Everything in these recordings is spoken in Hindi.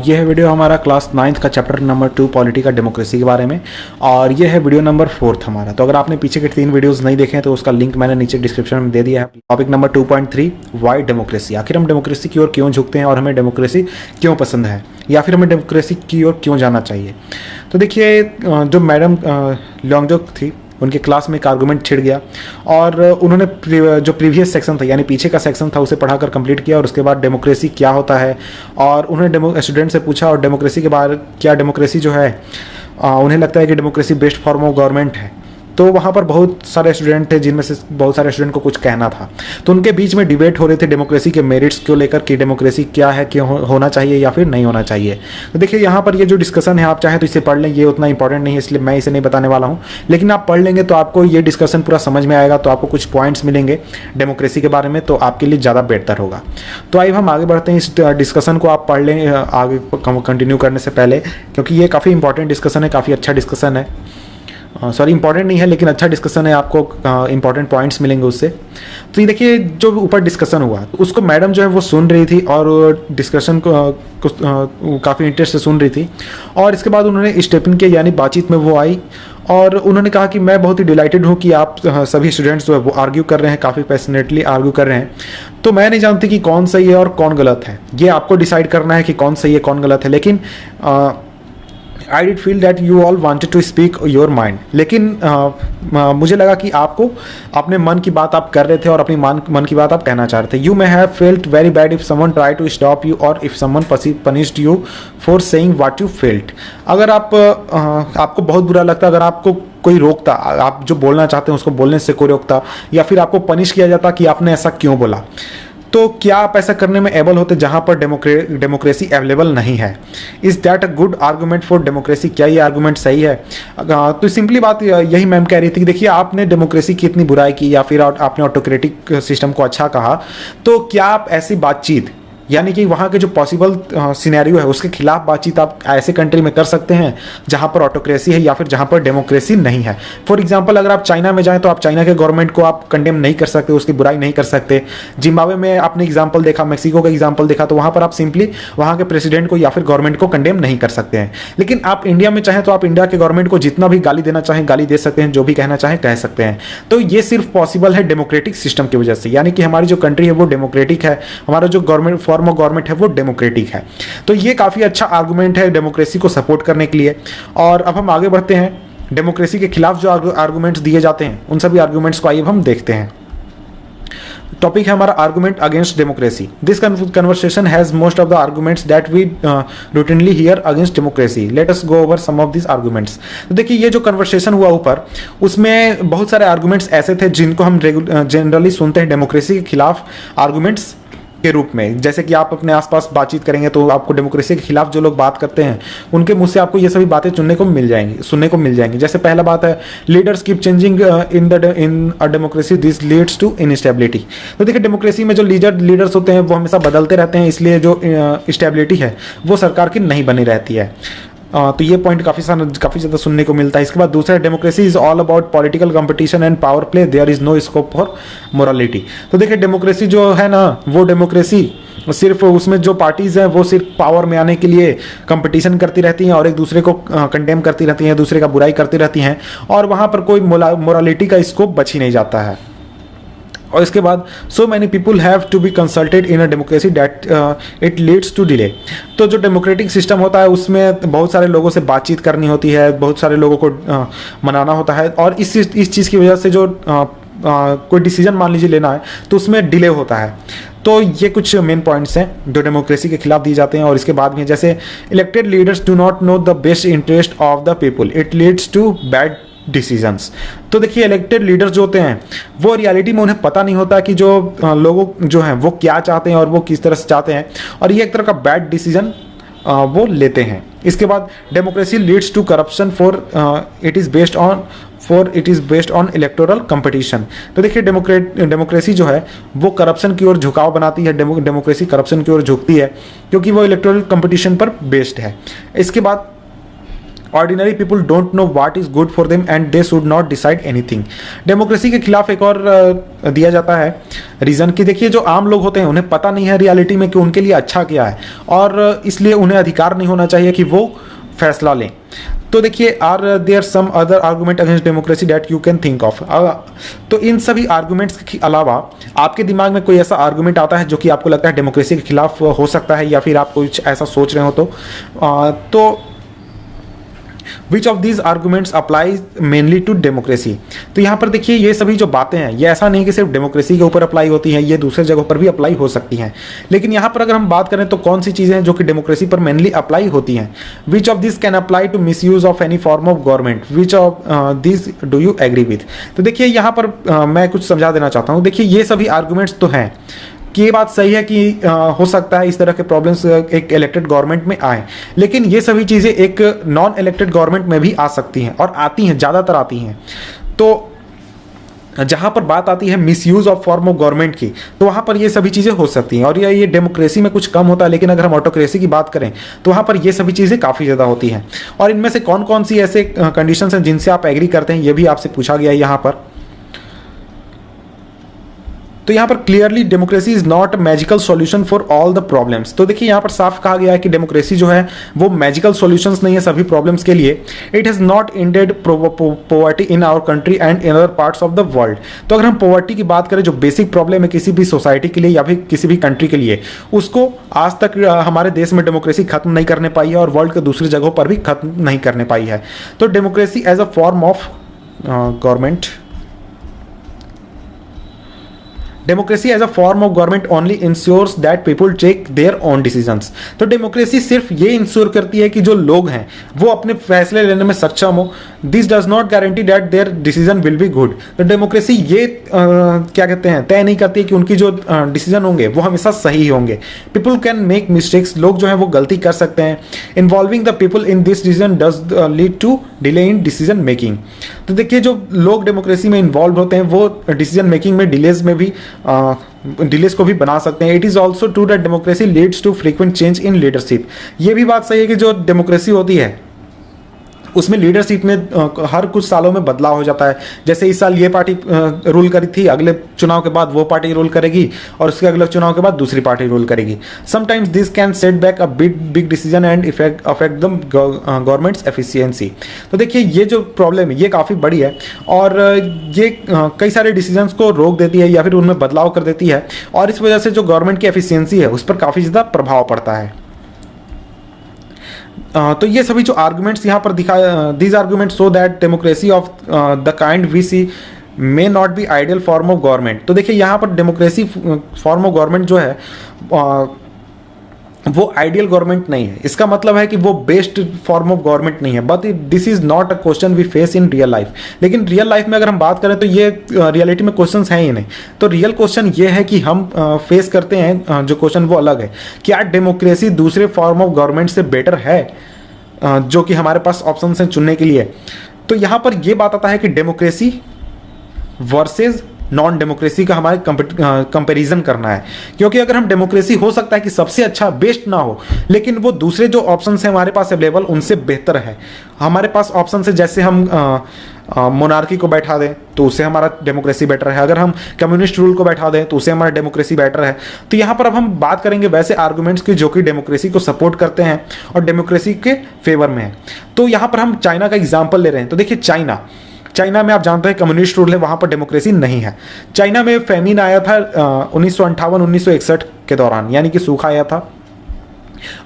ये है वीडियो हमारा क्लास 9th का चैप्टर नंबर 2 पॉलिटी का डेमोक्रेसी के बारे में, और ये है वीडियो नंबर 4 हमारा। तो अगर आपने पीछे के 3 वीडियोस नहीं देखे हैं तो उसका लिंक मैंने नीचे डिस्क्रिप्शन में दे दिया है। टॉपिक नंबर 2.3 वाई डेमोक्रेसी, आखिर हम डेमोक्रेसी की ओर क्यों झुकते हैं और हमें डेमोक्रेसी क्यों पसंद है, या फिर हमें डेमोक्रेसी की ओर क्यों जाना चाहिए। तो देखिए, जो मैडम लॉन्गजोक थी उनके क्लास में एक आर्गूमेंट छिड़ गया और उन्होंने जो प्रीवियस सेक्शन था यानी पीछे का सेक्शन था उसे पढ़ाकर कंप्लीट किया, और उसके बाद डेमोक्रेसी क्या होता है और उन्होंने स्टूडेंट से पूछा और डेमोक्रेसी के बारे क्या डेमोक्रेसी जो है उन्हें लगता है कि democracy best form of government है। तो वहाँ पर बहुत सारे स्टूडेंट थे जिनमें से बहुत सारे स्टूडेंट को कुछ कहना था, तो उनके बीच में डिबेट हो रहे थे डेमोक्रेसी के मेरिट्स को लेकर कि डेमोक्रेसी क्या है, क्यों होना चाहिए या फिर नहीं होना चाहिए। तो देखिए, यहाँ पर ये जो डिस्कशन है आप चाहें तो इसे पढ़ लें, ये उतना इंपॉर्टेंट नहीं है इसलिए मैं इसे नहीं बताने वाला हूँ, लेकिन आप पढ़ लेंगे तो आपको ये डिस्कशन पूरा समझ में आएगा, तो आपको कुछ पॉइंट्स मिलेंगे डेमोक्रेसी के बारे में, तो आपके लिए ज़्यादा बेहतर होगा। तो आइए हम आगे बढ़ते हैं, इस डिस्कशन को आप पढ़ लें आगे कंटिन्यू करने से पहले, क्योंकि ये काफ़ी इंपॉर्टेंट डिस्कशन है, काफ़ी अच्छा डिस्कशन है। सॉरी, इंपॉर्टेंट नहीं है लेकिन अच्छा डिस्कशन है, आपको इंपॉर्टेंट पॉइंट्स मिलेंगे उससे। तो ये देखिए, जो ऊपर डिस्कशन हुआ उसको मैडम जो है वो सुन रही थी और डिस्कशन को काफ़ी इंटरेस्ट से सुन रही थी, और इसके बाद उन्होंने स्टेप इन किया यानी बातचीत में वो आई और उन्होंने कहा कि मैं बहुत ही डिलाइटेड हूँ कि आप सभी स्टूडेंट्स जो है वो आर्ग्यू कर रहे हैं, काफ़ी पैशनेटली आर्ग्यू कर रहे हैं। तो मैं नहीं जानती कि कौन सही है और कौन गलत है, ये आपको डिसाइड करना है कि कौन सही है कौन गलत है, लेकिन I did feel that you all wanted to speak your mind. लेकिन मुझे लगा कि आपको अपने मन की बात आप कर रहे थे और अपनी मन की बात आप कहना चाह रहे थे। You may have felt very bad if someone try to stop you और if someone punished you for saying what you felt. अगर आपको बहुत बुरा लगता, अगर आपको कोई रोकता, आप जो बोलना चाहते हैं उसको बोलने से कोई रोकता, या फिर आपको पनिश किया जाता कि आपने ऐसा क्यों बोला, तो क्या आप ऐसा करने में एबल होते जहां पर डेमोक्रेसी अवेलेबल नहीं है? Is that a good argument for democracy? क्या ये आर्गूमेंट सही है? तो सिंपली बात यही मैम कह रही थी कि देखिए, आपने डेमोक्रेसी की इतनी बुराई की या फिर आपने ऑटोक्रेटिक सिस्टम को अच्छा कहा, तो क्या आप ऐसी बातचीत यानी कि वहाँ के जो पॉसिबल सिनेरियो है उसके खिलाफ बातचीत आप ऐसे कंट्री में कर सकते हैं जहाँ पर ऑटोक्रेसी है या फिर जहाँ पर डेमोक्रेसी नहीं है? फॉर एग्जांपल, अगर आप चाइना में जाएं तो आप चाइना के गवर्नमेंट को आप कंडेम नहीं कर सकते, उसकी बुराई नहीं कर सकते। जिम्बाब्वे में आपने एग्जाम्पल देखा, मैक्सिको का एग्जाम्पल देखा, तो वहाँ पर आप सिंपली वहाँ के प्रेसिडेंट को या फिर गवर्नमेंट को कंडेम नहीं कर सकते हैं। लेकिन आप इंडिया में चाहें तो आप इंडिया के गवर्नमेंट को जितना भी गाली देना चाहें गाली दे सकते हैं, जो भी कहना चाहें कह सकते हैं। तो ये सिर्फ पॉसिबल है डेमोक्रेटिक सिस्टम की वजह से, यानी कि हमारी जो कंट्री है वो डेमोक्रेटिक है, हमारा जो गवर्नमेंट फॉर्म ऑफ गवर्नमेंट है वो डेमोक्रेटिक है। तो ये काफ़ी अच्छा आर्गूमेंट है डेमोक्रेसी को सपोर्ट करने के लिए। और अब हम आगे बढ़ते हैं, डेमोक्रेसी के खिलाफ जो आर्गूमेंट्स दिए जाते हैं उन सभी आर्गूमेंट्स को आइए हम देखते हैं। टॉपिक है हमारा argument against democracy. This conversation has most of the arguments that we routinely hear against democracy. Let us go over some of this arguments. तो देखिए, ये जो कन्वर्सेशन हुआ ऊपर, उसमें बहुत सारे आर्गूमेंट्स ऐसे थे जिनको हम जनरली सुनते हैं डेमोक्रेसी के खिलाफ आर्गूमेंट्स के रूप में। जैसे कि आप अपने आसपास बातचीत करेंगे तो आपको डेमोक्रेसी के खिलाफ जो लोग बात करते हैं उनके मुंह से आपको ये सभी बातें सुनने को मिल जाएंगी। जैसे पहला बात है, leaders keep changing in a democracy, this leads to instability. तो देखिए, डेमोक्रेसी में जो लीडर्स होते हैं वो हमेशा बदलते रहते हैं, इसलिए जो स्टेबिलिटी है वो सरकार की नहीं बनी रहती है। तो ये पॉइंट काफ़ी ज़्यादा सुनने को मिलता है। इसके बाद दूसरा, democracy is all about political competition and power play, there is no scope for morality. तो देखिए, डेमोक्रेसी जो है ना, वो डेमोक्रेसी सिर्फ उसमें जो पार्टीज हैं वो सिर्फ पावर में आने के लिए कंपटीशन करती रहती हैं और एक दूसरे को कंडेम करती रहती हैं, दूसरे का बुराई करती रहती हैं, और वहाँ पर कोई मोरालिटी का स्कोप बच ही नहीं जाता है। और इसके बाद, so many people have to be consulted in a democracy that it leads to delay. तो जो डेमोक्रेटिक सिस्टम होता है उसमें बहुत सारे लोगों से बातचीत करनी होती है, बहुत सारे लोगों को मनाना होता है, और इस चीज़ की वजह से जो कोई डिसीजन मान लीजिए लेना है तो उसमें डिले होता है। तो ये कुछ मेन पॉइंट्स हैं जो डेमोक्रेसी के खिलाफ दिए जाते हैं। और इसके बाद भी, जैसे elected leaders do not know the best interest of the people, it leads to bad decisions. तो देखिए, इलेक्टेड लीडर्स जो होते हैं वो रियलिटी में उन्हें पता नहीं होता कि जो लोग जो हैं वो क्या चाहते हैं और वो किस तरह से चाहते हैं, और ये एक तरह का बैड डिसीजन वो लेते हैं। इसके बाद, democracy leads to corruption for it is based on electoral competition. तो देखिए, डेमोक्रेसी जो है वो करप्शन की ओर झुकाव बनाती है, डेमोक्रेसी करप्शन की ओर झुकती है क्योंकि वो इलेक्टोरल कंपटीशन पर बेस्ड है। इसके बाद, ordinary people don't know what is good for them and they should not decide anything. Democracy के खिलाफ एक और दिया जाता है रीजन कि देखिए जो आम लोग होते हैं उन्हें पता नहीं है रियलिटी में कि उनके लिए अच्छा क्या है, और इसलिए उन्हें अधिकार नहीं होना चाहिए कि वो फैसला लें। तो देखिए are there some other argument against democracy that you can think of. तो इन सभी आर्गूमेंट्स के अलावा आपके दिमाग में कोई ऐसा आर्गूमेंट आता है जो कि आपको लगता है डेमोक्रेसी के खिलाफ हो सकता है, या फिर आप कुछ ऐसा सोच रहे हो तो which of these arguments apply mainly to democracy. तो यहाँ पर देखिए ये सभी जो बातें हैं ये ऐसा नहीं कि सिर्फ डेमोक्रेसी के ऊपर अप्लाई होती हैं, ये दूसरे जगहों पर भी अप्लाई हो सकती हैं। लेकिन यहाँ पर अगर हम बात करें तो कौन सी चीज़ें हैं जो कि डेमोक्रेसी पर मेनली अप्लाई होती हैं। Which of this can apply to misuse of any form of government, which of this do you agree with. तो देखिए यहाँ पर मैं कुछ समझा देना चाहता हूँ। देखिए ये सभी आर्गूमेंट्स तो हैं कि ये बात सही है कि हो सकता है इस तरह के प्रॉब्लम्स एक इलेक्टेड गवर्नमेंट में आए, लेकिन ये सभी चीज़ें एक नॉन इलेक्टेड गवर्नमेंट में भी आ सकती हैं और आती हैं, ज़्यादातर आती हैं। तो जहाँ पर बात आती है misuse of form of government की, तो वहाँ पर ये सभी चीज़ें हो सकती हैं, और ये डेमोक्रेसी में कुछ कम होता है। लेकिन अगर हम ऑटोक्रेसी की बात करें तो वहाँ पर ये सभी चीज़ें काफ़ी ज़्यादा होती हैं। और इनमें से कौन कौन सी ऐसे कंडीशंस हैं जिनसे आप एग्री करते हैं, ये भी आपसे पूछा गया है यहाँ पर। तो यहाँ पर clearly democracy is not magical solution for all the problems. तो देखिए यहाँ पर साफ कहा गया है कि डेमोक्रेसी जो है वो मैजिकल सॉल्यूशंस नहीं है सभी प्रॉब्लम्स के लिए। It has not ended poverty in our country and in other parts of the world. तो अगर हम पॉवर्टी की बात करें, जो बेसिक प्रॉब्लम है किसी भी सोसाइटी के लिए या फिर किसी भी कंट्री के लिए, उसको आज तक हमारे देश में डेमोक्रेसी खत्म नहीं करने पाई है और वर्ल्ड के दूसरी जगहों पर भी खत्म नहीं करने पाई है। तो democracy as a form of government, democracy as a form of government only ensures that people take their own decisions. तो डेमोक्रेसी सिर्फ ये इंश्योर करती है कि जो लोग हैं वो अपने फैसले लेने में सक्षम हो। This does not guarantee that there decision will be good. तो डेमोक्रेसी ये क्या कहते हैं, तय नहीं करती कि उनकी जो डिसीजन होंगे वो हमेशा सही होंगे। पीपल कैन मेक मिस्टेक्स, लोग जो है वो गलती कर सकते हैं। Involving the people in this decision does lead to delay in decision making. तो देखिए जो लोग डेमोक्रेसी में इन्वॉल्व होते हैं वो डिसीजन मेकिंग में डिलेज में भी डिलेस को भी बना सकते हैं। It is also true that democracy leads to frequent change in leadership. ये भी बात सही है कि जो डेमोक्रेसी होती है उसमें लीडरशिप में हर कुछ सालों में बदलाव हो जाता है। जैसे इस साल ये पार्टी रूल करी थी, अगले चुनाव के बाद वो पार्टी रूल करेगी और उसके अगले चुनाव के बाद दूसरी पार्टी रूल करेगी। Sometimes this can set back a big decision and affect the governments efficiency. तो देखिए ये जो प्रॉब्लम है ये काफ़ी बड़ी है और ये कई सारे डिसीजंस को रोक देती है या फिर उनमें बदलाव कर देती है, और इस वजह से जो गवर्नमेंट की एफिशिएंसी है उस पर काफ़ी ज़्यादा प्रभाव पड़ता है। तो ये सभी जो आर्गुमेंट्स यहाँ पर दिखाए, these arguments so that democracy of the kind we see may not be ideal form of government. तो देखिए यहाँ पर डेमोक्रेसी फॉर्म ऑफ गवर्नमेंट जो है वो आइडियल गवर्नमेंट नहीं है। इसका मतलब है कि वो बेस्ट फॉर्म ऑफ गवर्नमेंट नहीं है, but this is not a question we face in real life. लेकिन रियल लाइफ में अगर हम बात करें तो ये रियलिटी में क्वेश्चंस हैं ही नहीं। तो रियल क्वेश्चन ये है कि हम फेस करते हैं जो क्वेश्चन वो अलग है, क्या डेमोक्रेसी दूसरे फॉर्म ऑफ गवर्नमेंट से बेटर है जो कि हमारे पास ऑप्शन हैं चुनने के लिए। तो यहाँ पर ये बात आता है कि डेमोक्रेसी वर्सेज नॉन डेमोक्रेसी का हमारे कंपैरिजन करना है, क्योंकि अगर हम डेमोक्रेसी हो सकता है कि सबसे अच्छा बेस्ट ना हो, लेकिन वो दूसरे जो ऑप्शन हैं हमारे पास अवेलेबल उनसे बेहतर है। हमारे पास ऑप्शन है, जैसे हम मोनार्की को बैठा दें तो उससे हमारा डेमोक्रेसी बेटर है, अगर हम कम्युनिस्ट रूल को बैठा दें तो उससे हमारा डेमोक्रेसी बेटर है। तो यहाँ पर अब हम बात करेंगे वैसे आर्गूमेंट्स की जो कि डेमोक्रेसी को सपोर्ट करते हैं और डेमोक्रेसी के फेवर में है। तो यहाँ पर हम चाइना का एग्जाम्पल ले रहे हैं। तो देखिए चाइना में आप जानते हैं कम्युनिस्ट रूल है, वहाँ पर डेमोक्रेसी नहीं है। चाइना में फेमिन आया था 1958-1961 के दौरान, यानी कि सूखा आया था,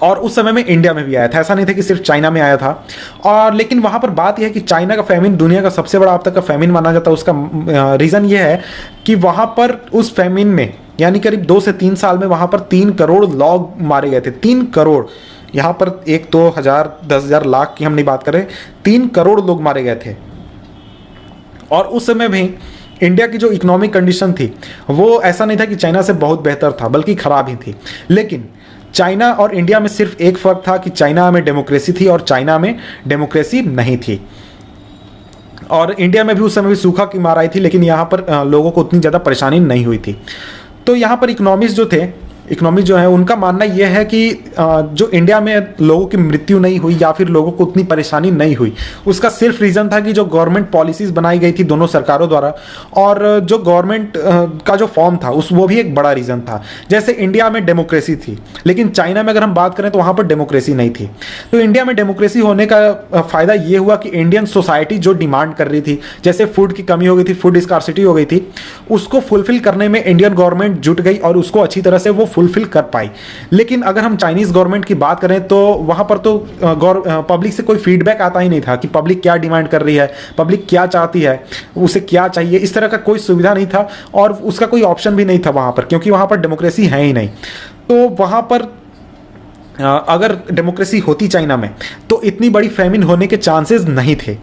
और उस समय में इंडिया में भी आया था। ऐसा नहीं था कि सिर्फ चाइना में आया था। और लेकिन वहाँ पर बात यह है कि चाइना का फेमिन दुनिया का सबसे बड़ा अब तक का फेमिन माना जाता है। उसका रीज़न ये है कि वहाँ पर उस फेमिन में यानी करीब 2 से 3 साल में वहाँ पर 3 करोड़ लोग मारे गए थे। 3 करोड़, यहाँ पर 1, 2 हज़ार 10 हज़ार लाख की हम नहीं बात करें, 3 करोड़ लोग मारे गए थे। और उस समय भी इंडिया की जो इकोनॉमिक कंडीशन थी वो ऐसा नहीं था कि चाइना से बहुत बेहतर था, बल्कि ख़राब ही थी। लेकिन चाइना और इंडिया में सिर्फ एक फ़र्क था कि चाइना में डेमोक्रेसी थी और चाइना में डेमोक्रेसी नहीं थी। और इंडिया में भी उस समय भी सूखा की मार आई थी, लेकिन यहाँ पर लोगों को उतनी ज़्यादा परेशानी नहीं हुई थी। तो यहाँ पर इकोनॉमिस्ट जो थे इकोनॉमी जो है उनका मानना यह है कि जो इंडिया में लोगों की मृत्यु नहीं हुई या फिर लोगों को उतनी परेशानी नहीं हुई, उसका सिर्फ रीज़न था कि जो गवर्नमेंट पॉलिसीज़ बनाई गई थी दोनों सरकारों द्वारा, और जो गवर्नमेंट का जो फॉर्म था वो भी एक बड़ा रीज़न था। जैसे इंडिया में डेमोक्रेसी थी, लेकिन चाइना में अगर हम बात करें तो वहाँ पर डेमोक्रेसी नहीं थी। तो इंडिया में डेमोक्रेसी होने का फ़ायदा ये हुआ कि इंडियन सोसाइटी जो डिमांड कर रही थी, जैसे फूड की कमी हो गई थी, फूड स्कार्सिटी हो गई थी, उसको फुलफिल करने में इंडियन गवर्नमेंट जुट गई और उसको अच्छी तरह से वो फुलफिल कर पाई। लेकिन अगर हम चाइनीज़ गवर्नमेंट की बात करें तो वहाँ पर तो पब्लिक से कोई फीडबैक आता ही नहीं था कि पब्लिक क्या डिमांड कर रही है, पब्लिक क्या चाहती है, उसे क्या चाहिए, इस तरह का कोई सुविधा नहीं था और उसका कोई ऑप्शन भी नहीं था वहाँ पर, क्योंकि वहाँ पर डेमोक्रेसी है ही नहीं। तो वहाँ पर अगर डेमोक्रेसी होती चाइना में तो इतनी बड़ी फैमिन होने के चांसेस नहीं थे।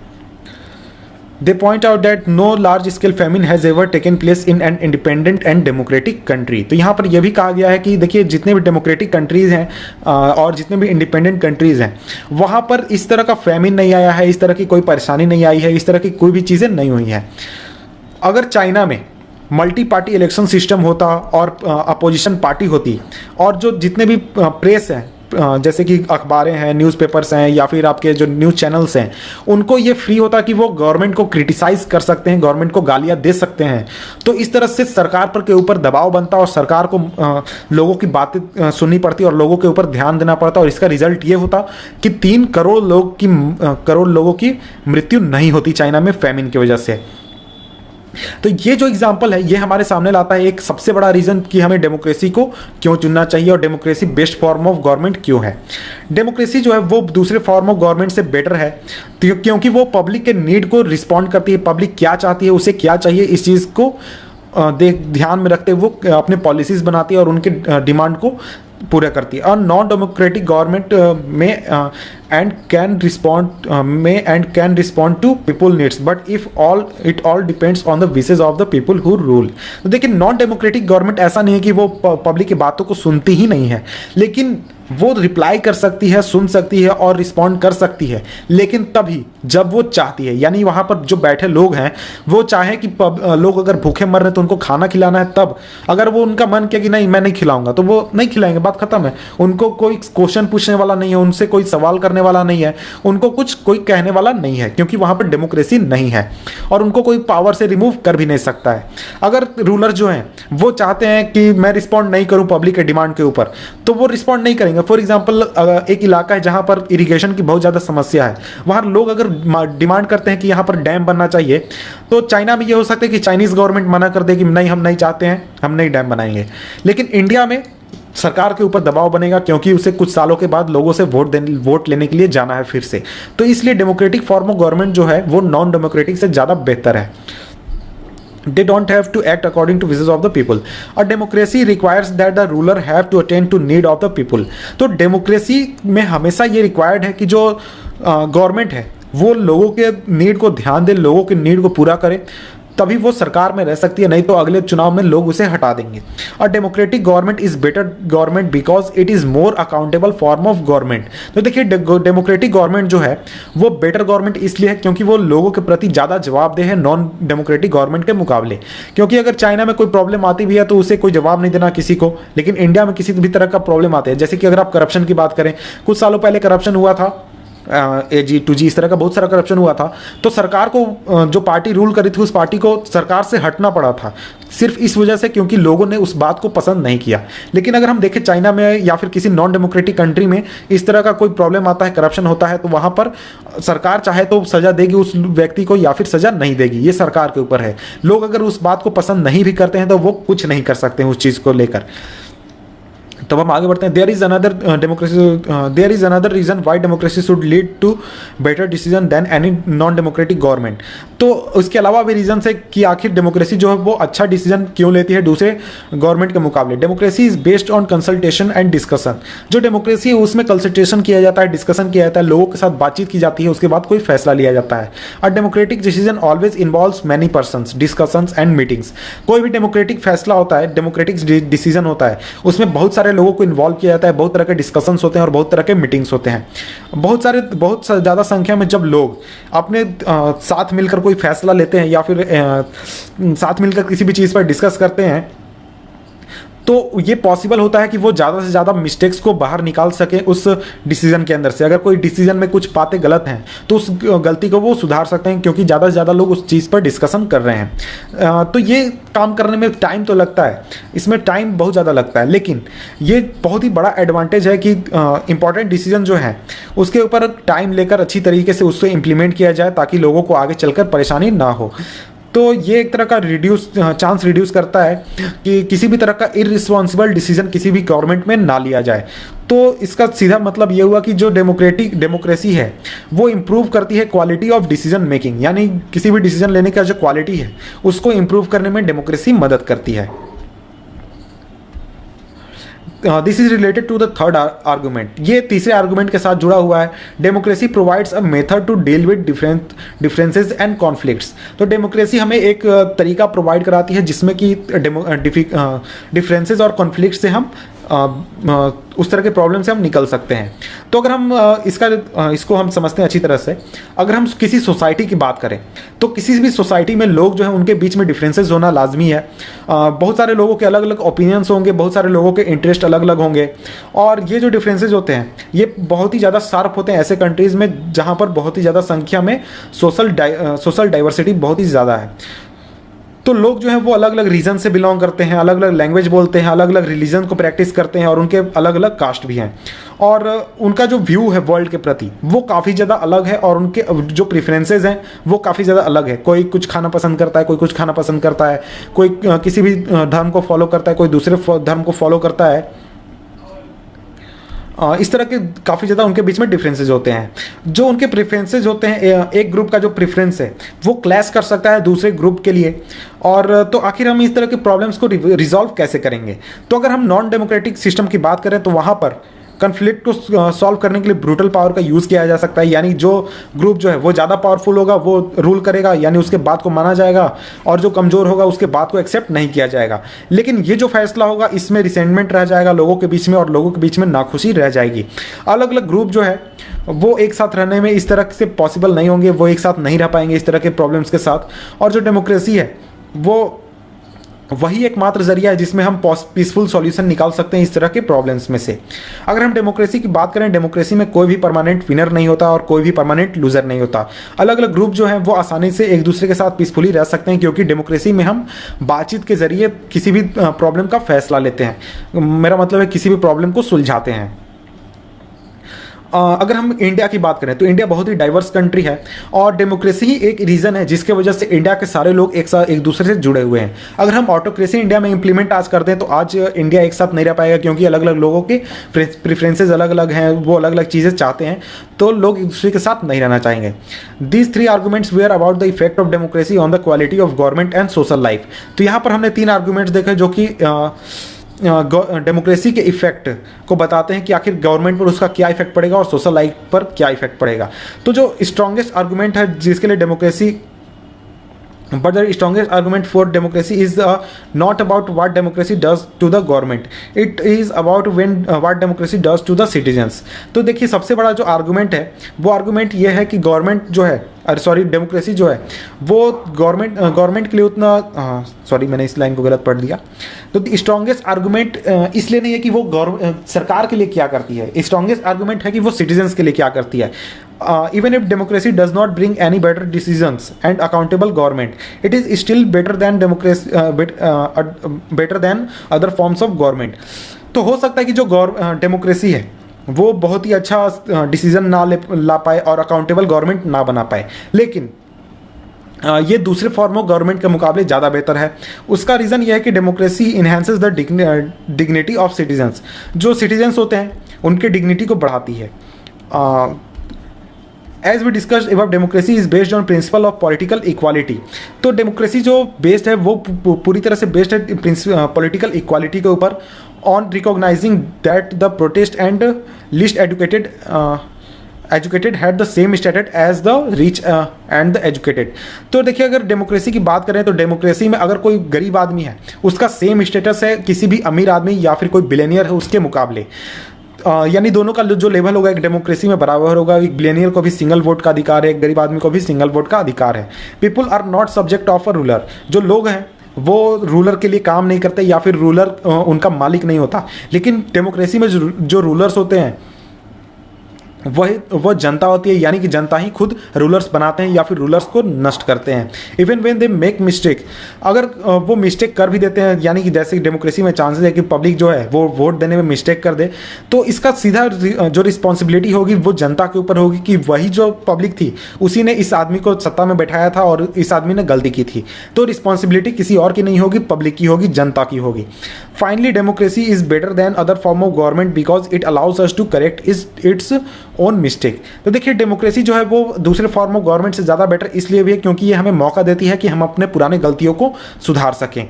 They point out that no large scale famine has ever taken place in an independent and democratic country। तो यहाँ पर यह भी कहा गया है कि देखिए जितने भी डेमोक्रेटिक कंट्रीज़ हैं और जितने भी इंडिपेंडेंट कंट्रीज़ हैं वहाँ पर इस तरह का फैमिन नहीं आया है, इस तरह की कोई परेशानी नहीं आई है, इस तरह की कोई भी चीज़ें नहीं हुई हैं। अगर चाइना में मल्टी पार्टी इलेक्शन सिस्टम होता और अपोजिशन पार्टी होती और जो जितने भी प्रेस हैं जैसे कि अखबारें हैं, न्यूज़पेपर्स हैं या फिर आपके जो न्यूज़ चैनल्स हैं, उनको ये फ्री होता कि वो गवर्नमेंट को क्रिटिसाइज़ कर सकते हैं, गवर्नमेंट को गालियाँ दे सकते हैं, तो इस तरह से सरकार पर के ऊपर दबाव बनता और सरकार को लोगों की बातें सुननी पड़ती और लोगों के ऊपर ध्यान देना पड़ता और इसका रिजल्ट ये होता कि 3 करोड़ लोगों की मृत्यु नहीं होती चाइना में फैमिन की वजह से। तो ये जो एग्जाम्पल है ये हमारे सामने लाता है एक सबसे बड़ा रीज़न कि हमें डेमोक्रेसी को क्यों चुनना चाहिए और democracy best form of government क्यों है। डेमोक्रेसी जो है वो दूसरे फॉर्म ऑफ गवर्नमेंट से बेटर है क्योंकि वो पब्लिक के नीड को रिस्पॉन्ड करती है, पब्लिक क्या चाहती है, उसे क्या चाहिए, इस चीज़ को ध्यान में रखते हुए वो अपने पॉलिसीज़ बनाती है और उनके डिमांड को पूरा करती है। और नॉन डेमोक्रेटिक गवर्नमेंट में and can respond to people needs, but it all depends on the wishes of the people who rule। तो देखिए नॉन डेमोक्रेटिक गवर्नमेंट ऐसा नहीं है कि वो पब्लिक की बातों को सुनती ही नहीं है, लेकिन वो रिप्लाई कर सकती है, सुन सकती है और रिस्पॉन्ड कर सकती है, लेकिन तभी जब वो चाहती है। यानी वहाँ पर जो बैठे लोग हैं वो चाहे कि लोग अगर भूखे मर रहे हैं तो उनको खाना खिलाना है, तब अगर वो उनका मन किया कि नहीं मैं नहीं खिलाऊंगा तो वो नहीं खिलाएंगे, बात खत्म है। उनको कोई क्वेश्चन पूछने वाला नहीं है, उनसे कोई सवाल करने वाला नहीं है, उनको कुछ कोई कहने वाला नहीं है, क्योंकि वहाँ पर डेमोक्रेसी नहीं है और उनको कोई पावर से रिमूव कर भी नहीं सकता है। अगर रूलर जो हैं वो चाहते हैं कि मैं रिस्पॉन्ड नहीं करूँ पब्लिक के डिमांड के ऊपर तो वो रिस्पॉन्ड नहीं करेंगे। फॉर एग्जाम्पल एक इलाका है जहाँ पर इरिगेशन की बहुत ज़्यादा समस्या है, वहाँ लोग अगर डिमांड करते हैं कि यहाँ पर डैम बनना चाहिए, तो चाइना में ये हो सकता है कि चाइनीज़ गवर्नमेंट मना कर दे कि नहीं हम नहीं चाहते हैं, हम नहीं डैम बनाएंगे। लेकिन इंडिया में सरकार के ऊपर दबाव बनेगा क्योंकि उसे कुछ सालों के बाद लोगों से वोट लेने के लिए जाना है फिर से। तो इसलिए डेमोक्रेटिक फॉर्म ऑफ गवर्नमेंट जो है वो नॉन डेमोक्रेटिक से ज़्यादा बेहतर है। They don't have to act according to wishes of the people. A democracy requires that the ruler have to attend to need of the people। तो डेमोक्रेसी में हमेशा ये रिक्वायर्ड है कि जो गवर्नमेंट है वो लोगों के नीड को ध्यान दे, लोगों के नीड को पूरा करे, तभी वो सरकार में रह सकती है, नहीं तो अगले चुनाव में लोग उसे हटा देंगे। और democratic government is better government because it is more accountable form of government. तो देखिए डेमोक्रेटिक गवर्नमेंट जो है वो बेटर गवर्नमेंट इसलिए है क्योंकि वो लोगों के प्रति ज़्यादा जवाबदेह है नॉन डेमोक्रेटिक गवर्नमेंट के मुकाबले। क्योंकि अगर चाइना में कोई प्रॉब्लम आती भी है तो उसे कोई जवाब नहीं देना किसी को, लेकिन इंडिया में किसी भी तरह का प्रॉब्लम आते हैं, जैसे कि अगर आप करप्शन की बात करें, कुछ सालों पहले करप्शन हुआ था, AG 2G इस तरह का बहुत सारा करप्शन हुआ था, तो सरकार को जो पार्टी रूल करी थी उस पार्टी को सरकार से हटना पड़ा था, सिर्फ इस वजह से क्योंकि लोगों ने उस बात को पसंद नहीं किया। लेकिन अगर हम देखें चाइना में या फिर किसी नॉन डेमोक्रेटिक कंट्री में इस तरह का कोई प्रॉब्लम आता है, करप्शन होता है, तो वहाँ पर सरकार चाहे तो सज़ा देगी उस व्यक्ति को या फिर सज़ा नहीं देगी, ये सरकार के ऊपर है। लोग अगर उस बात को पसंद नहीं भी करते हैं तो वो कुछ नहीं कर सकते हैं उस चीज़ को लेकर। तब हम आगे बढ़ते हैं। There is another reason why democracy should lead to better decision than any non democratic government. तो उसके अलावा भी रीजन है कि आखिर डेमोक्रेसी जो है वो अच्छा डिसीजन क्यों लेती है दूसरे गवर्नमेंट के मुकाबले। Democracy is based on consultation and discussion. जो डेमोक्रेसी है उसमें कंसल्टेशन किया जाता है, डिस्कशन किया जाता है, लोगों के साथ बातचीत की जाती है, उसके बाद कोई फैसला लिया जाता है। और democratic decision always involves many persons, discussions and meetings. कोई भी डेमोक्रेटिक फैसला होता है, डेमोक्रेटिक डिसीजन होता है, उसमें बहुत सारे लोगों को इन्वॉल्व किया जाता है, बहुत तरह के डिस्कशंस होते हैं और बहुत तरह के मीटिंग्स होते हैं। बहुत ज़्यादा संख्या में जब लोग अपने साथ मिलकर कोई फैसला लेते हैं या फिर साथ मिलकर किसी भी चीज़ पर डिस्कस करते हैं तो ये पॉसिबल होता है कि वो ज़्यादा से ज़्यादा मिस्टेक्स को बाहर निकाल सके उस डिसीजन के अंदर से। अगर कोई डिसीजन में कुछ बातें गलत हैं तो उस गलती को वो सुधार सकते हैं, क्योंकि ज़्यादा से ज़्यादा लोग उस चीज़ पर डिस्कशन कर रहे हैं। तो ये काम करने में टाइम तो लगता है, इसमें टाइम बहुत ज़्यादा लगता है, लेकिन ये बहुत ही बड़ा एडवांटेज है कि इंपॉर्टेंट डिसीजन जो है उसके ऊपर टाइम लेकर अच्छी तरीके से उसको इम्प्लीमेंट किया जाए, ताकि लोगों को आगे चलकर परेशानी ना हो। तो ये एक तरह का चांस रिड्यूस करता है कि किसी भी तरह का इररिस्पॉन्सिबल डिसीजन किसी भी गवर्नमेंट में ना लिया जाए। तो इसका सीधा मतलब ये हुआ कि जो डेमोक्रेसी है वो इम्प्रूव करती है क्वालिटी ऑफ डिसीजन मेकिंग, यानी किसी भी डिसीजन लेने का जो क्वालिटी है उसको इम्प्रूव करने में डेमोक्रेसी मदद करती है। This is related to the third argument, ये तीसरे आर्गूमेंट के साथ जुड़ा हुआ है। Democracy provides a method to deal with differences and conflicts. तो डेमोक्रेसी हमें एक तरीका प्रोवाइड कराती है जिसमें कि डिफरेंसेस और कॉन्फ्लिक्ट से हम उस तरह के प्रॉब्लम से हम निकल सकते हैं। तो अगर हम इसको हम समझते हैं अच्छी तरह से, अगर हम किसी सोसाइटी की बात करें तो किसी भी सोसाइटी में लोग जो है उनके बीच में डिफरेंसेस होना लाजमी है। बहुत सारे लोगों के अलग अलग ओपिनियंस होंगे, बहुत सारे लोगों के इंटरेस्ट अलग अलग होंगे, और ये जो डिफरेंसेस होते हैं ये बहुत ही ज़्यादा शार्प होते हैं ऐसे कंट्रीज़ में जहाँ पर बहुत ही ज़्यादा संख्या में सोशल डाइवर्सिटी बहुत ही ज़्यादा है। तो लोग जो हैं वो अलग अलग रीजन से बिलोंग करते हैं, अलग अलग लैंग्वेज बोलते हैं, अलग अलग रिलीजन को प्रैक्टिस करते हैं, और उनके अलग अलग कास्ट भी हैं, और उनका जो व्यू है वर्ल्ड के प्रति वो काफ़ी ज़्यादा अलग है, और उनके जो प्रेफरेंसेस हैं वो काफ़ी ज़्यादा अलग है। कोई कुछ खाना पसंद करता है, कोई कुछ खाना पसंद करता है, कोई किसी भी धर्म को फॉलो करता है, कोई दूसरे धर्म को फॉलो करता है। इस तरह के काफ़ी ज़्यादा उनके बीच में डिफरेंसेस होते हैं। जो उनके प्रेफरेंसेस होते हैं, एक ग्रुप का जो प्रेफरेंस है वो क्लैश कर सकता है दूसरे ग्रुप के लिए। और तो आखिर हम इस तरह के प्रॉब्लम्स को रिजॉल्व कैसे करेंगे? तो अगर हम नॉन डेमोक्रेटिक सिस्टम की बात करें तो वहाँ पर कन्फ्लिक्ट को सॉल्व करने के लिए ब्रूटल पावर का यूज़ किया जा सकता है, यानी जो ग्रुप जो है वो ज़्यादा पावरफुल होगा वो रूल करेगा, यानी उसके बात को माना जाएगा, और जो कमज़ोर होगा उसके बात को एक्सेप्ट नहीं किया जाएगा। लेकिन ये जो फैसला होगा इसमें रिसेंटमेंट रह जाएगा लोगों के बीच में, और लोगों के बीच में नाखुशी रह जाएगी। अलग अलग ग्रुप जो है वो एक साथ रहने में इस तरह से पॉसिबल नहीं होंगे, वो एक साथ नहीं रह पाएंगे इस तरह के प्रॉब्लम्स के साथ। और जो डेमोक्रेसी है वो वही एकमात्र जरिया है जिसमें हम पीसफुल सॉल्यूशन निकाल सकते हैं इस तरह के प्रॉब्लम्स में से। अगर हम डेमोक्रेसी की बात करें, डेमोक्रेसी में कोई भी परमानेंट विनर नहीं होता और कोई भी परमानेंट लूजर नहीं होता। अलग अलग ग्रुप जो हैं वो आसानी से एक दूसरे के साथ पीसफुली रह सकते हैं, क्योंकि डेमोक्रेसी में हम बातचीत के जरिए किसी भी प्रॉब्लम का फैसला लेते हैं। मेरा मतलब है किसी भी प्रॉब्लम को सुलझाते हैं। अगर हम इंडिया की बात करें तो इंडिया बहुत ही डाइवर्स कंट्री है, और डेमोक्रेसी ही एक रीज़न है जिसके वजह से इंडिया के सारे लोग एक साथ एक दूसरे से जुड़े हुए हैं। अगर हम ऑटोक्रेसी इंडिया में इंप्लीमेंट आज कर दें तो आज इंडिया एक साथ नहीं रह पाएगा, क्योंकि अलग अलग लोगों के प्रेफरेंसेस अलग अलग हैं, वो अलग अलग चीज़ें चाहते हैं, तो लोग एक दूसरे के साथ नहीं रहना चाहेंगे। These three arguments were about the effect of democracy on the quality of government and social life. तो यहाँ पर हमने 3 आर्गूमेंट्स देखे जो कि डेमोक्रेसी के इफेक्ट को बताते हैं कि आखिर गवर्नमेंट पर उसका क्या इफेक्ट पड़ेगा और सोशल लाइफ पर क्या इफेक्ट पड़ेगा। तो जो स्ट्रॉन्गेस्ट आर्गूमेंट है जिसके लिए democracy, but the strongest argument for democracy is not about what democracy does to the government, it is about what democracy does to the citizens। तो देखिए सबसे बड़ा जो आर्गूमेंट है वो आर्गूमेंट ये है कि गवर्नमेंट जो है, डेमोक्रेसी जो है वो गवर्नमेंट के लिए उतना मैंने इस लाइन को गलत पढ़ दिया। तो स्ट्रॉन्गेस्ट आर्गूमेंट इसलिए नहीं है कि वो सरकार के लिए क्या करती है, स्ट्रॉन्गेस्ट आर्गूमेंट है कि वो सिटीजन्स के लिए क्या करती है। Even if democracy does not bring any better decisions and accountable government, it is still better than better than other forms of government। तो हो सकता है कि जो डेमोक्रेसी है वो बहुत ही अच्छा डिसीजन ना ला पाए और अकाउंटेबल गवर्नमेंट ना बना पाए, लेकिन ये दूसरे फॉर्म ऑफ गवर्नमेंट के मुकाबले ज़्यादा बेहतर है। उसका रीज़न ये है कि democracy enhances the dignity of citizens. जो सिटीजन्स होते हैं उनके डिग्निटी को बढ़ाती है। As we discussed above, democracy is based on principle of political equality. तो डेमोक्रेसी जो बेस्ड है वो पूरी तरह से बेस्ड है पॉलिटिकल इक्वालिटी के ऊपर, on recognising that the poorest and least educated had the same status as the rich and the educated. तो देखिए अगर डेमोक्रेसी की बात करें तो डेमोक्रेसी में अगर कोई गरीब आदमी है उसका सेम स्टेटस है किसी भी अमीर आदमी या फिर कोई बिलियनियर है उसके मुकाबले, यानी दोनों का जो लेवल होगा एक डेमोक्रेसी में बराबर होगा। एक बिलियनियर को भी सिंगल वोट का अधिकार है, एक गरीब आदमी को भी सिंगल वोट का अधिकार है। People are not subject of a ruler. जो लोग हैं वो रूलर के लिए काम नहीं करते या फिर रूलर उनका मालिक नहीं होता। लेकिन डेमोक्रेसी में जो रूलर्स होते हैं वो जनता होती है, यानी कि जनता ही खुद रूलर्स बनाते हैं या फिर रूलर्स को नष्ट करते हैं। Even when they make mistake, अगर वो मिस्टेक कर भी देते हैं, यानी कि जैसे डेमोक्रेसी में चांसेस है कि पब्लिक जो है वो वोट देने में मिस्टेक कर दे, तो इसका सीधा जो रिस्पॉन्सिबिलिटी होगी वो जनता के ऊपर होगी कि वही जो पब्लिक थी उसी ने इस आदमी को सत्ता में बैठाया था और इस आदमी ने गलती की थी। तो रिस्पॉन्सिबिलिटी किसी और की नहीं होगी, पब्लिक की होगी, जनता की होगी। Finally democracy is better than other form of government because it allows us to correct its own mistake. तो देखिए डेमोक्रेसी जो है वो दूसरे फॉर्म ऑफ गवर्नमेंट से ज़्यादा बेटर इसलिए भी है क्योंकि ये हमें मौका देती है कि हम अपने पुराने गलतियों को सुधार सकें।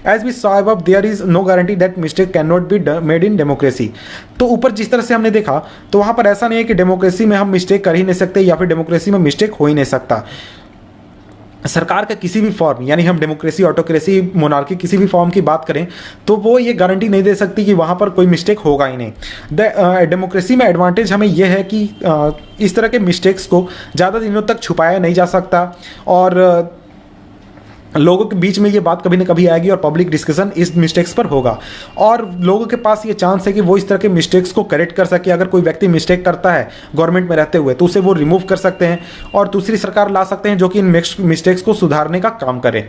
As we saw above there is no guarantee that mistake can not be made in democracy. तो ऊपर जिस तरह से हमने देखा तो वहाँ पर ऐसा नहीं है कि डेमोक्रेसी में हम मिस्टेक कर ही नहीं सकते या फिर डेमोक्रेसी में मिस्टेक हो ही नहीं सकता। सरकार का किसी भी फॉर्म, यानी हम डेमोक्रेसी, ऑटोक्रेसी, मोनार्की किसी भी फॉर्म की बात करें तो वो ये गारंटी नहीं दे सकती कि वहाँ पर कोई मिस्टेक होगा ही नहीं। डेमोक्रेसी में एडवांटेज हमें यह है कि इस तरह के मिस्टेक्स को ज़्यादा दिनों तक छुपाया नहीं जा सकता और लोगों के बीच में ये बात कभी ना कभी आएगी और पब्लिक डिस्कशन इस मिस्टेक्स पर होगा और लोगों के पास ये चांस है कि वो इस तरह के मिस्टेक्स को करेक्ट कर सके। अगर कोई व्यक्ति मिस्टेक करता है गवर्नमेंट में रहते हुए तो उसे वो रिमूव कर सकते हैं और दूसरी सरकार ला सकते हैं जो कि इन मिस्टेक्स को सुधारने का काम करे।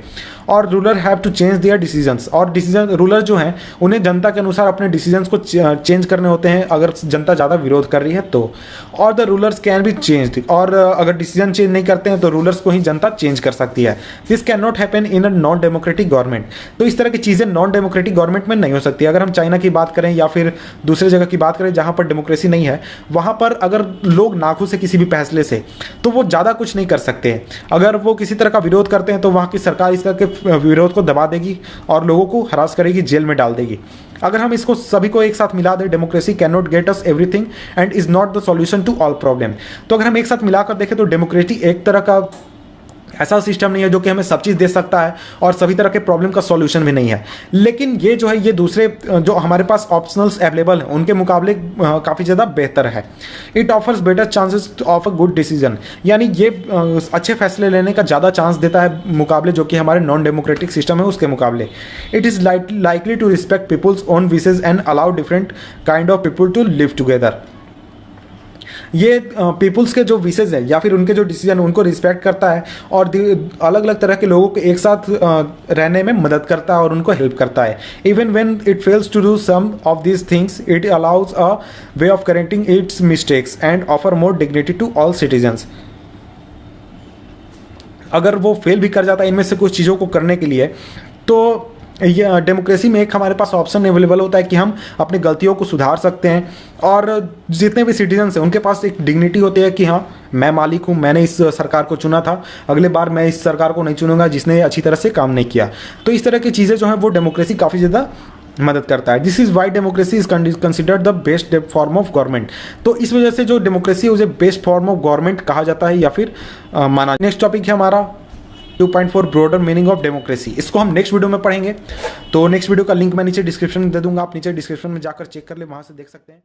और ruler have to change their decisions, और डिसीजन रूलर जो हैं उन्हें जनता के अनुसार अपने डिसीजंस को चेंज करने होते हैं अगर जनता ज़्यादा विरोध कर रही है तो। और the rulers can be changed, और अगर डिसीजन चेंज नहीं करते हैं तो रूलर्स को ही जनता चेंज कर सकती है। This can not happen in a non democratic government. तो इस तरह की चीज़ें नॉन डेमोक्रेटिक गवर्नमेंट में नहीं हो सकती। अगर हम चाइना की बात करें या फिर दूसरी जगह की बात करें जहाँ पर डेमोक्रेसी नहीं है, वहाँ पर अगर लोग नाखुश से किसी भी फैसले से तो वो ज़्यादा कुछ नहीं कर सकते हैं। अगर वो किसी तरह का विरोध करते हैं तो वहाँ की सरकार इस तरह के विरोध को दबा देगी और लोगों को हरास करेगी, जेल में डाल देगी। अगर हम इसको सभी को एक साथ मिला दें, democracy can not get us everything and is not the solution to all problem. तो अगर हम एक साथ मिलाकर देखें तो डेमोक्रेसी एक तरह का ऐसा सिस्टम नहीं है जो कि हमें सब चीज़ दे सकता है और सभी तरह के प्रॉब्लम का सॉल्यूशन भी नहीं है। लेकिन ये जो है ये दूसरे जो हमारे पास ऑप्शनल्स अवेलेबल हैं उनके मुकाबले काफ़ी ज़्यादा बेहतर है। It offers better chances of a good decision, यानी ये अच्छे फैसले लेने का ज़्यादा चांस देता है मुकाबले जो कि हमारे नॉन डेमोक्रेटिक सिस्टम है उसके मुकाबले। It is likely to respect people's own wishes and allow different kind of people to live together. ये पीपल्स के जो विशेज है या फिर उनके जो डिसीजन उनको रिस्पेक्ट करता है और अलग अलग तरह के लोगों को एक साथ रहने में मदद करता है और उनको हेल्प करता है। Even when it fails to do some of these things it allows a way of correcting its mistakes and offer more dignity to all citizens. अगर वो फेल भी कर जाता है इनमें से कुछ चीज़ों को करने के लिए तो ये डेमोक्रेसी में एक हमारे पास ऑप्शन अवेलेबल होता है कि हम अपनी गलतियों को सुधार सकते हैं और जितने भी सिटीजन्स हैं उनके पास एक डिग्निटी होती है कि हाँ मैं मालिक हूँ, मैंने इस सरकार को चुना था, अगले बार मैं इस सरकार को नहीं चुनूंगा जिसने अच्छी तरह से काम नहीं किया। तो इस तरह की चीज़ें जो हैं वो डेमोक्रेसी काफ़ी ज़्यादा मदद करता है। This is why democracy is considered the best form of government. तो इस वजह से जो डेमोक्रेसी है उसे बेस्ट फॉर्म ऑफ गवर्नमेंट कहा जाता है या फिर माना। नेक्स्ट टॉपिक है हमारा 2.4 ब्रॉडर मीनिंग ऑफ डेमोक्रेसी। इसको हम नेक्स्ट वीडियो में पढ़ेंगे। तो नेक्स्ट वीडियो का लिंक मैं नीचे डिस्क्रिप्शन में दे दूंगा, आप नीचे डिस्क्रिप्शन में जाकर चेक कर ले, वहाँ से देख सकते हैं।